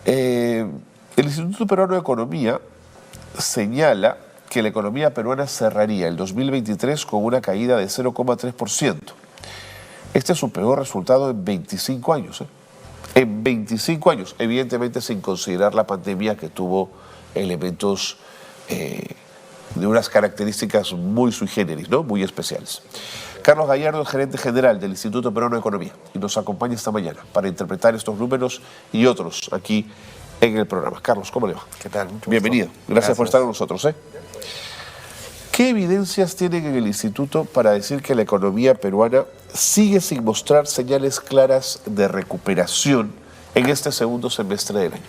El Instituto Peruano de Economía señala que la economía peruana cerraría el 2023 con una caída de 0,3%. Este es su peor resultado en 25 años. En 25 años, evidentemente sin considerar la pandemia, que tuvo elementos de unas características muy sui generis, ¿no? Muy especiales. Carlos Gallardo es gerente general del Instituto Peruano de Economía y nos acompaña esta mañana para interpretar estos números y otros aquí en el programa. Carlos, ¿cómo le va? ¿Qué tal? Mucho Bienvenido. gusto. Gracias por estar con nosotros. ¿Qué evidencias tienen en el instituto para decir que la economía peruana sigue sin mostrar señales claras de recuperación en este segundo semestre del año?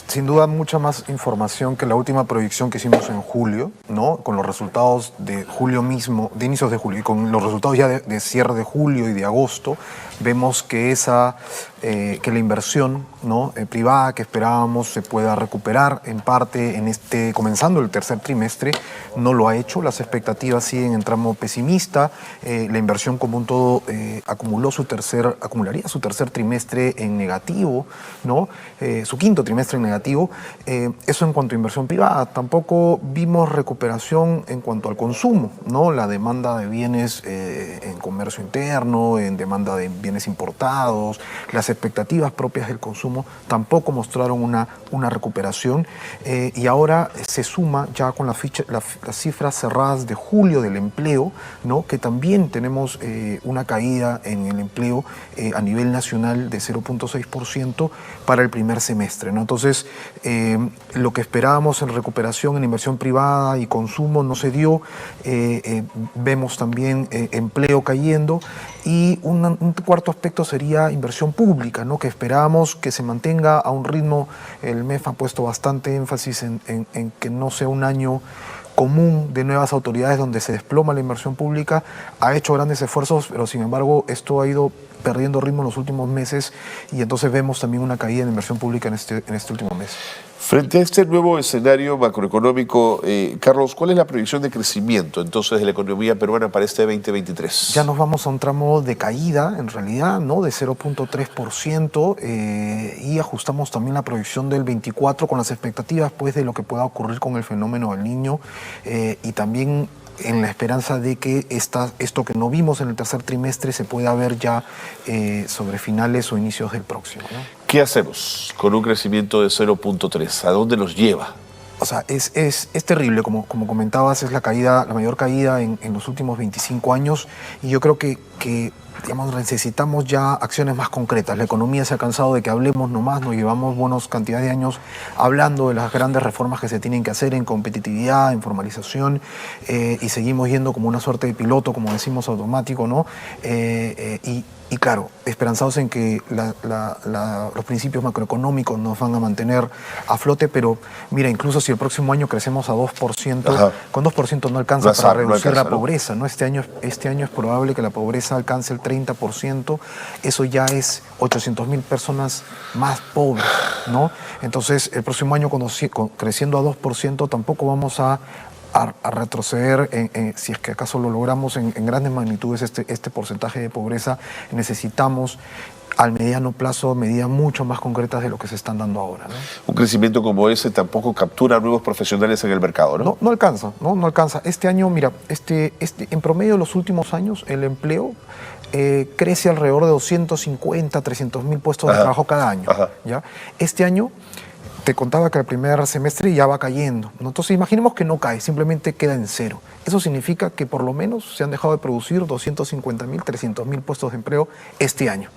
Sin duda, mucha más información que la última proyección que hicimos en julio, ¿no? Con los resultados de julio mismo, de inicios de julio, y con los resultados ya de cierre de julio y de agosto, vemos que que la inversión, ¿no? Privada que esperábamos se pueda recuperar en parte comenzando el tercer trimestre, no lo ha hecho. Las expectativas siguen en tramo pesimista. La inversión como un todo acumularía su tercer trimestre en negativo, ¿no? Su quinto trimestre en negativo. Eso en cuanto a inversión privada. Tampoco vimos recuperación en cuanto al consumo, ¿no? La demanda de bienes en comercio interno, en demanda de bienes importados, las expectativas propias del consumo tampoco mostraron una recuperación, y ahora se suma ya con las cifras cerradas de julio del empleo, ¿no? Que también tenemos una caída en el empleo a nivel nacional de 0,6% para el primer semestre, ¿no? Entonces, lo que esperábamos en recuperación en inversión privada y consumo no se dio. Vemos también empleo cayendo, y un cuarto aspecto sería inversión pública, ¿no? Que esperábamos que se mantenga a un ritmo. El MEF ha puesto bastante énfasis en que no sea un año común de nuevas autoridades donde se desploma la inversión pública. Ha hecho grandes esfuerzos, pero sin embargo esto ha ido perdiendo ritmo en los últimos meses, y entonces vemos también una caída en inversión pública en este último mes. Frente a este nuevo escenario macroeconómico, Carlos, ¿cuál es la proyección de crecimiento entonces de la economía peruana para este 2023? Ya nos vamos a un tramo de caída, en realidad, ¿no? De 0,3%, y ajustamos también la proyección del 24 con las expectativas, pues, de lo que pueda ocurrir con el fenómeno del Niño, y también en la esperanza de que esto que no vimos en el tercer trimestre se pueda ver ya sobre finales o inicios del próximo, ¿no? ¿Qué hacemos con un crecimiento de 0,3? ¿A dónde nos lleva? O sea, es terrible, como comentabas, es la mayor caída en los últimos 25 años, y yo creo que digamos, necesitamos ya acciones más concretas. La economía se ha cansado de que hablemos nomás, nos llevamos buenas cantidades de años hablando de las grandes reformas que se tienen que hacer en competitividad, en formalización, y seguimos yendo como una suerte de piloto, como decimos, automático, ¿no? Y claro, esperanzados en que los principios macroeconómicos nos van a mantener a flote, pero mira, incluso si el próximo año crecemos a 2%, Ajá, con 2% no alcanza para reducir la ¿no? pobreza, ¿no? Este año es probable que la pobreza alcance el 30%, eso ya es 800.000 personas más pobres, ¿no? Entonces, el próximo año creciendo a 2% tampoco vamos a retroceder, si es que acaso lo logramos, en grandes magnitudes este porcentaje de pobreza. Necesitamos al mediano plazo medidas mucho más concretas de lo que se están dando ahora, ¿no? Un crecimiento como ese tampoco captura nuevos profesionales en el mercado, ¿no? No alcanza, ¿no? No alcanza. Este año, mira, en promedio de los últimos años, el empleo crece alrededor de 250, 300.000 puestos de trabajo cada año, ¿ya? Este año te contaba que el primer semestre ya va cayendo, ¿no? Entonces imaginemos que no cae, simplemente queda en cero. Eso significa que por lo menos se han dejado de producir 250.000, 300.000 puestos de empleo este año,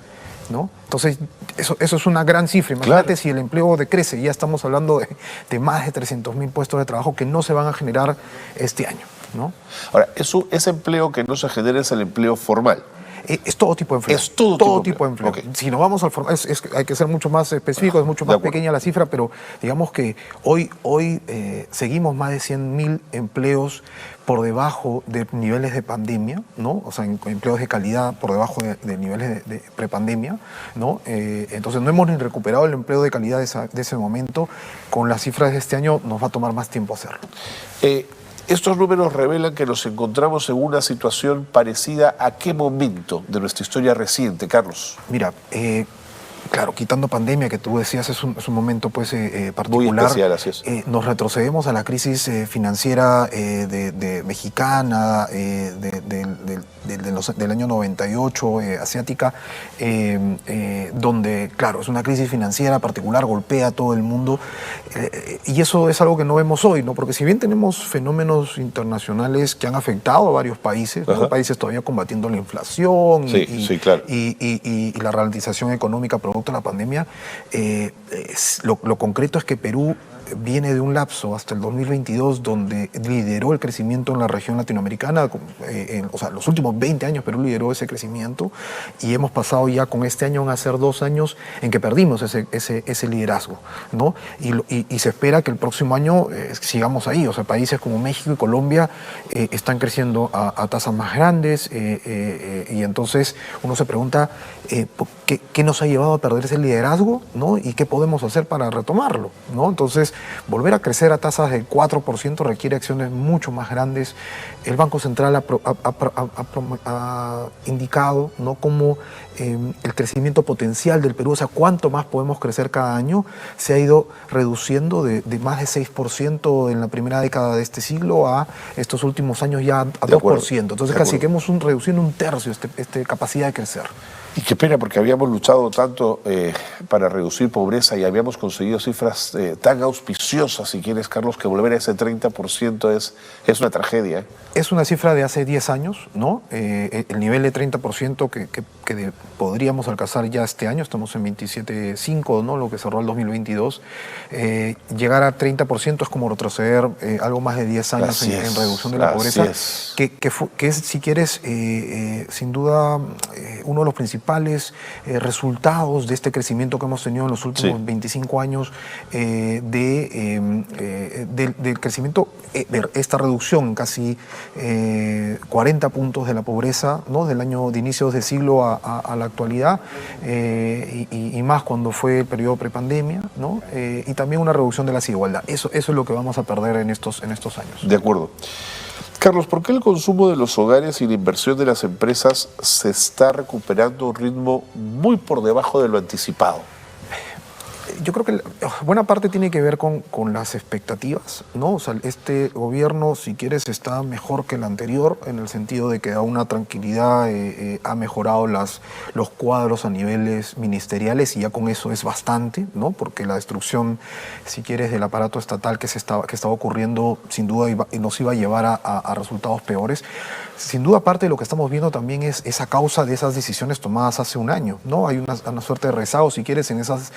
¿no? Entonces eso es una gran cifra. Imagínate, claro, si el empleo decrece, ya estamos hablando de más de 300.000 puestos de trabajo que no se van a generar este año, ¿no? Ahora, ese empleo que no se genera es el empleo formal. Es todo tipo de empleo. Es todo tipo de empleo. Okay. Si nos vamos al formal, hay que ser mucho más específico, es mucho más pequeña la cifra, pero digamos que hoy seguimos más de 100.000 empleos por debajo de niveles de pandemia, ¿no? O sea, empleos de calidad por debajo de niveles de prepandemia, ¿no? Entonces no hemos ni recuperado el empleo de calidad de ese momento. Con las cifras de este año nos va a tomar más tiempo hacerlo. Estos números revelan que nos encontramos en una situación parecida a qué momento de nuestra historia reciente, Carlos. Mira, Claro, quitando pandemia, que tú decías, es un momento pues, particular. Muy especial, así es. Nos retrocedemos a la crisis financiera de mexicana, del año 98, asiática, donde, claro, es una crisis financiera particular, golpea a todo el mundo, y eso es algo que no vemos hoy, ¿no? Porque si bien tenemos fenómenos internacionales que han afectado a varios países, ¿no? Países todavía combatiendo la inflación claro. y la ralentización económica producto de la pandemia, lo concreto es que Perú viene de un lapso hasta el 2022 donde lideró el crecimiento en la región latinoamericana, o sea, los últimos 20 años Perú lideró ese crecimiento y hemos pasado ya con este año van a ser 2 años en que perdimos ese liderazgo, ¿no? Y se espera que el próximo año sigamos ahí, o sea, países como México y Colombia están creciendo a tasas más grandes y entonces uno se pregunta ¿qué nos ha llevado a perder ese liderazgo, ¿no? Y qué podemos hacer para retomarlo, ¿no? Entonces, volver a crecer a tasas del 4% requiere acciones mucho más grandes. El Banco Central ha indicado, ¿no?, como el crecimiento potencial del Perú, o sea, cuánto más podemos crecer cada año, se ha ido reduciendo de más de 6% en la primera década de este siglo a estos últimos años ya a 2%. Entonces, casi que hemos reduciendo un tercio esta capacidad de crecer. Y qué pena, porque habíamos luchado tanto para reducir pobreza y habíamos conseguido cifras tan auspiciosas, si quieres, Carlos, que volver a ese 30% es una tragedia. Es una cifra de hace 10 años, ¿no? El nivel de 30% que podríamos alcanzar ya este año, estamos en 27.5, ¿no?, lo que cerró el 2022. Llegar a 30% es como retroceder algo más de 10 años en reducción de la pobreza, que es, si quieres, sin duda, uno de los principales resultados de este crecimiento que hemos tenido en los últimos 25 años del crecimiento, esta reducción casi 40 puntos de la pobreza, ¿no?, del año de inicios de siglo a la actualidad, y más cuando fue el periodo prepandemia, ¿no? Y también una reducción de la desigualdad. Eso es lo que vamos a perder en estos años. De acuerdo. Carlos, ¿por qué el consumo de los hogares y la inversión de las empresas se está recuperando a un ritmo muy por debajo de lo anticipado? Yo creo que buena parte tiene que ver con las expectativas, ¿no? O sea, este gobierno, si quieres, está mejor que el anterior, en el sentido de que da una tranquilidad, ha mejorado los cuadros a niveles ministeriales y ya con eso es bastante, ¿no? Porque la destrucción, si quieres, del aparato estatal que estaba ocurriendo, sin duda nos iba a llevar a resultados peores. Sin duda, parte de lo que estamos viendo también es esa causa de esas decisiones tomadas hace un año, ¿no? Hay una suerte de rezago, si quieres, en esas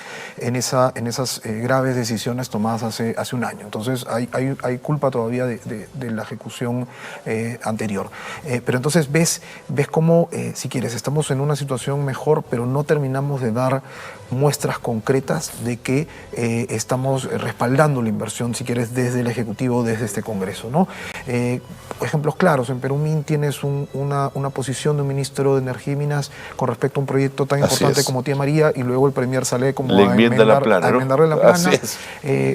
graves decisiones tomadas hace un año. Entonces, hay culpa todavía de la ejecución anterior. Pero entonces ves cómo, si quieres, estamos en una situación mejor, pero no terminamos de dar muestras concretas de que estamos respaldando la inversión, si quieres, desde el Ejecutivo, desde este Congreso, ¿no? Ejemplos claros, en Perumín tienes una posición de un ministro de Energía y Minas con respecto a un proyecto tan importante como Tía María, y luego el Premier sale como a enmendarle la plana.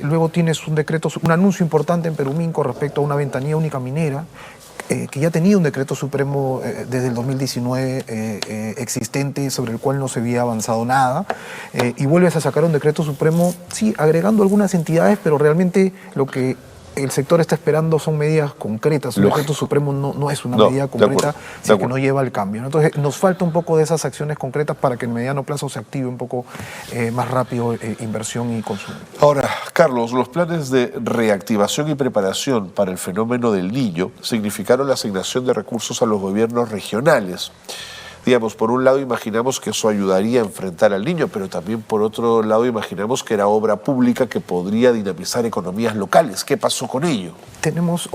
Luego tienes un anuncio importante en Perumín con respecto a una ventanilla única minera, que ya tenía un decreto supremo desde el 2019 existente, sobre el cual no se había avanzado nada, y vuelves a sacar un decreto supremo, sí, agregando algunas entidades, pero realmente lo que el sector está esperando son medidas concretas. Un decreto supremo no es una medida concreta, sino que no lleva al cambio, ¿no? Entonces nos falta un poco de esas acciones concretas para que en mediano plazo se active un poco más rápido inversión y consumo. Ahora, Carlos, los planes de reactivación y preparación para el fenómeno del Niño significaron la asignación de recursos a los gobiernos regionales. Digamos, por un lado imaginamos que eso ayudaría a enfrentar al Niño, pero también por otro lado imaginamos que era obra pública que podría dinamizar economías locales. ¿Qué pasó con ello? Tenemos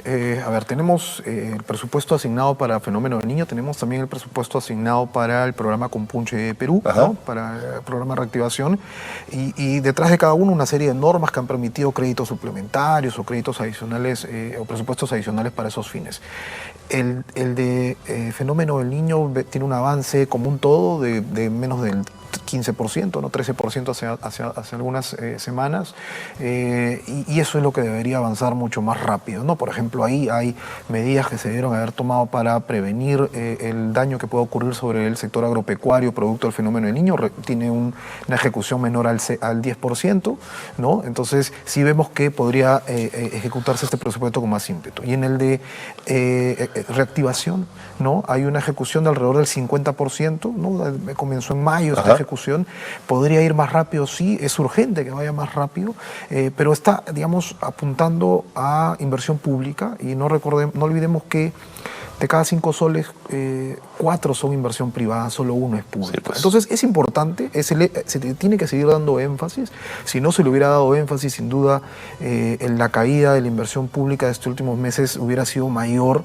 el presupuesto asignado para el fenómeno del Niño, tenemos también el presupuesto asignado para el programa Compunche Perú, ¿no?, para el programa de reactivación, y detrás de cada uno una serie de normas que han permitido créditos suplementarios o créditos adicionales o presupuestos adicionales para esos fines. El de fenómeno del Niño tiene un avance como un todo de menos del 15%, ¿no? 13% hace algunas semanas, y eso es lo que debería avanzar mucho más rápido, ¿no? Por ejemplo, ahí hay medidas que se debieron haber tomado para prevenir el daño que puede ocurrir sobre el sector agropecuario producto del fenómeno del Niño. Tiene una ejecución menor al 10%, ¿no? Entonces sí vemos que podría ejecutarse este presupuesto con más ímpetu. Y en el de reactivación, ¿no? Hay una ejecución de alrededor del 50%, ¿no? Comenzó en mayo esta ejecución. Podría ir más rápido, sí, es urgente que vaya más rápido, pero está, digamos, apuntando a inversión pública, y no olvidemos que de cada 5 soles, 4 son inversión privada, solo 1 es pública. Sí, pues. Entonces es importante, se tiene que seguir dando énfasis. Si no se le hubiera dado énfasis, sin duda en la caída de la inversión pública de estos últimos meses hubiera sido mayor,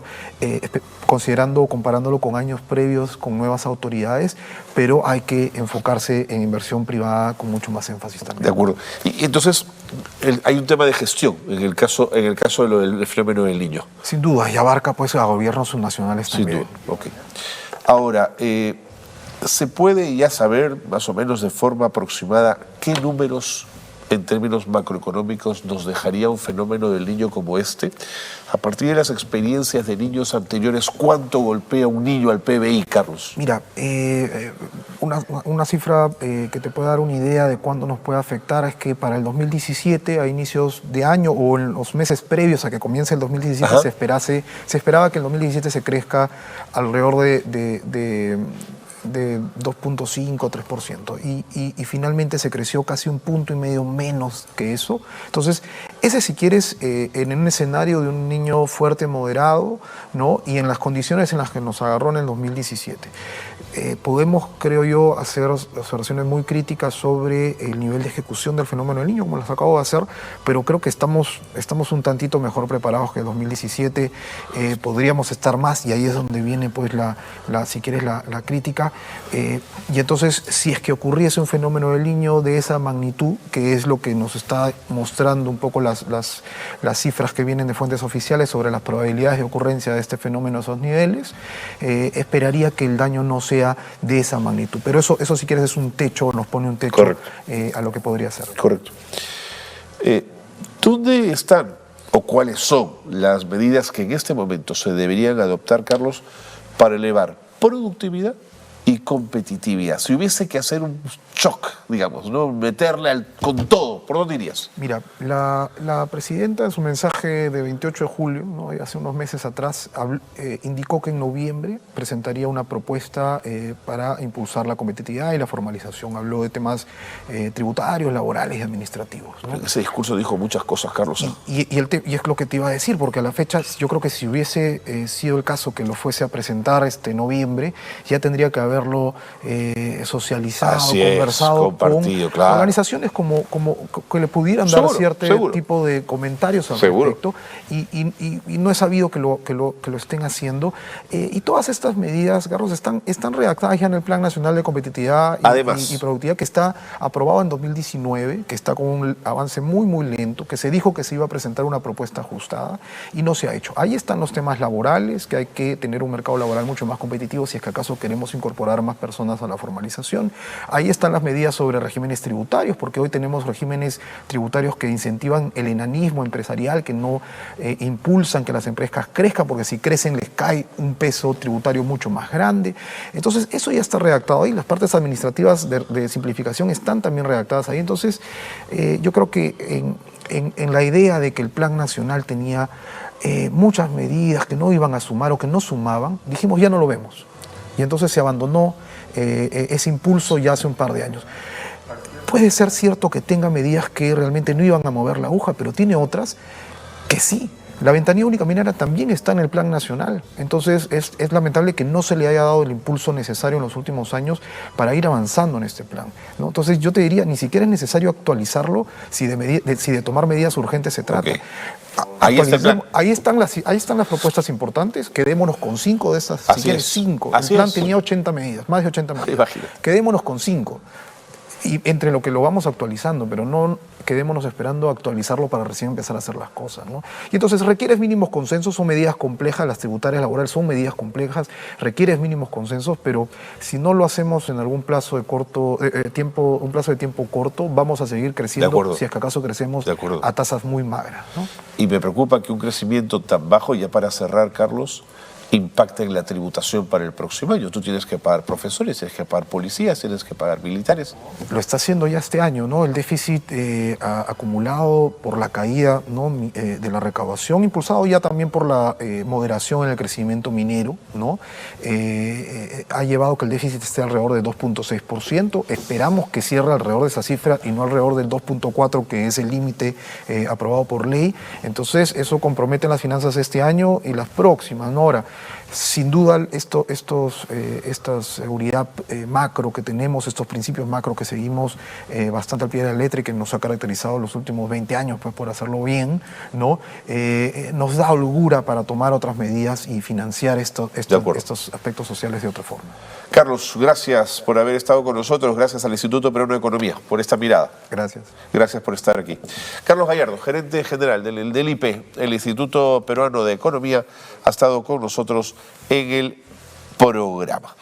comparándolo con años previos, con nuevas autoridades, pero hay que enfocarse en inversión privada con mucho más énfasis también. De acuerdo. Y entonces hay un tema de gestión en el caso de lo del fenómeno del Niño. Sin duda, y abarca pues a gobiernos subnacionales también. Sin duda, ok. Ahora, ¿se puede ya saber más o menos de forma aproximada qué números en términos macroeconómicos nos dejaría un fenómeno del Niño como este? A partir de las experiencias de niños anteriores, ¿cuánto golpea un niño al PBI, Carlos? Mira, una cifra que te puede dar una idea de cuándo nos puede afectar es que para el 2017, a inicios de año o en los meses previos a que comience el 2017, se esperaba que el 2017 se crezca alrededor de 2.5, 3%, y finalmente se creció casi 1,5 puntos menos que eso. Entonces, ese, si quieres, en un escenario de un niño fuerte, moderado, ¿no? Y en las condiciones en las que nos agarró en el 2017. Podemos, creo yo, hacer observaciones muy críticas sobre el nivel de ejecución del fenómeno del Niño, como las acabo de hacer, pero creo que estamos un tantito mejor preparados que el 2017. Podríamos estar más, y ahí es donde viene, pues, si quieres, la crítica. Y entonces, si es que ocurriese un fenómeno del Niño de esa magnitud, que es lo que nos está mostrando un poco las cifras que vienen de fuentes oficiales sobre las probabilidades de ocurrencia de este fenómeno a esos niveles, esperaría que el daño no sea de esa magnitud. Pero eso si quieres, es un techo, nos pone un techo a lo que podría ser. Correcto. ¿Dónde están o cuáles son las medidas que en este momento se deberían adoptar, Carlos, para elevar productividad y competitividad? Si hubiese que hacer un shock, digamos, ¿no? Meterle con todo, ¿por dónde irías? Mira, la presidenta en su mensaje de 28 de julio, ¿no? Hace unos meses atrás, indicó que en noviembre presentaría una propuesta para impulsar la competitividad y la formalización. Habló de temas tributarios, laborales y administrativos, ¿no? En ese discurso dijo muchas cosas, Carlos. Y es lo que te iba a decir, porque a la fecha yo creo que si hubiese sido el caso que lo fuese a presentar este noviembre, ya tendría que haberlo socializado, conversado con organizaciones como que le pudieran dar cierto tipo de comentarios al respecto, y no he sabido que lo estén haciendo. Y todas estas medidas, Carlos, están redactadas ya en el Plan Nacional de Competitividad y Productividad, que está aprobado en 2019, que está con un avance muy, muy lento, que se dijo que se iba a presentar una propuesta ajustada y no se ha hecho. Ahí están los temas laborales, que hay que tener un mercado laboral mucho más competitivo si es que acaso queremos incorporar más personas a la formalización. Ahí están las medidas sobre regímenes tributarios, porque hoy tenemos regímenes tributarios que incentivan el enanismo empresarial, que no impulsan que las empresas crezcan, porque si crecen les cae un peso tributario mucho más grande. Entonces, eso ya está redactado ahí. Las partes administrativas de simplificación están también redactadas ahí. Entonces, yo creo que en la idea de que el Plan Nacional tenía muchas medidas que no iban a sumar o que no sumaban, dijimos, ya no lo vemos. Y entonces se abandonó ese impulso ya hace un par de años. Puede ser cierto que tenga medidas que realmente no iban a mover la aguja, pero tiene otras que sí. La ventanilla única minera también está en el Plan Nacional. Entonces es lamentable que no se le haya dado el impulso necesario en los últimos años para ir avanzando en este plan, ¿no? Entonces yo te diría, ni siquiera es necesario actualizarlo si de tomar medidas urgentes se trata. Ahí están las propuestas importantes. Quedémonos con 5 de esas, si quieres 5. El plan tenía 80 medidas, más de 80 medidas. Imagínate. Quedémonos con 5. Y entre lo que lo vamos actualizando, pero no quedémonos esperando actualizarlo para recién empezar a hacer las cosas, ¿no? Y entonces requieres mínimos consensos, son medidas complejas, las tributarias laborales son medidas complejas, requieres mínimos consensos, pero si no lo hacemos en algún plazo de corto tiempo, un plazo de tiempo corto, vamos a seguir creciendo, si es que acaso crecemos a tasas muy magras, ¿no? Y me preocupa que un crecimiento tan bajo, ya para cerrar, Carlos, impacta en la tributación para el próximo año. Tú tienes que pagar profesores, tienes que pagar policías, tienes que pagar militares. Lo está haciendo ya este año, ¿no? El déficit acumulado por la caída, ¿no? De la recaudación, impulsado ya también por la moderación en el crecimiento minero, ¿no? Ha llevado que el déficit esté alrededor de 2.6%. Esperamos que cierre alrededor de esa cifra y no alrededor del 2.4%, que es el límite aprobado por ley. Entonces, eso compromete las finanzas este año y las próximas, ¿no? Ahora, sin duda, esta seguridad macro que tenemos, estos principios macro que seguimos bastante al pie de la letra y que nos ha caracterizado los últimos 20 años pues, por hacerlo bien, ¿no? Nos da holgura para tomar otras medidas y financiar estos aspectos sociales de otra forma. Carlos, gracias por haber estado con nosotros, gracias al Instituto Peruano de Economía por esta mirada. Gracias. Gracias por estar aquí. Carlos Gallardo, gerente general del IP, el Instituto Peruano de Economía, ha estado con nosotros en el programa.